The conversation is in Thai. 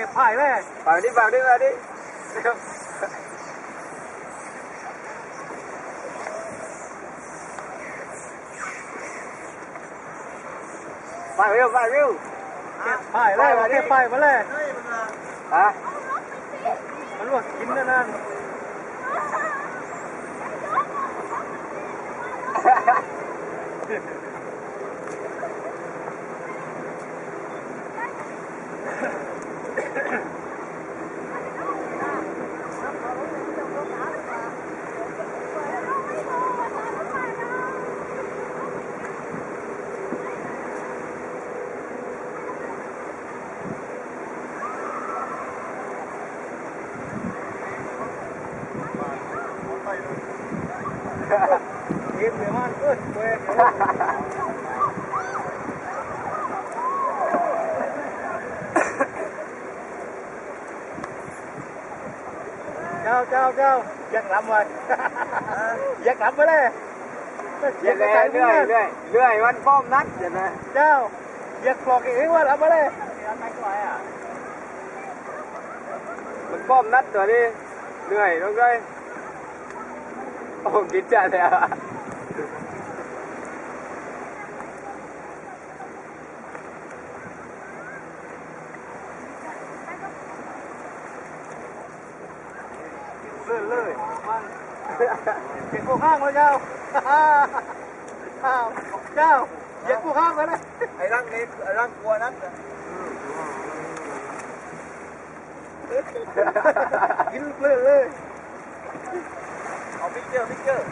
ก็บไผ่เลยฝากดิฝากดิมาดิฝากเร็วฝากเร็วเก็บไผ่เลยเก็บไผ่มาเลยฮะมันว่ากินนั่นกินเดี๋ยวมันเว้ยเจ้ายักษ์ลำไว้ยักษ์ลำไปเลยยักษ์เรื่อยวันป้อมนัดเดี๋ยวนะเจ้ายักษ์ปลอกเองว่าลำไปเลยมันป้อมนัดตัวนี้เหนื่อยน้องเลยโอ้กินจัดเลยอ่ะเลยมันเก็บกูข้างเลยเจ้าเก็บกูข้างไปเลยไอ้ร่างนี้ไอ้ร่างกลัวนัดกินเลยเอาพิกเจอร์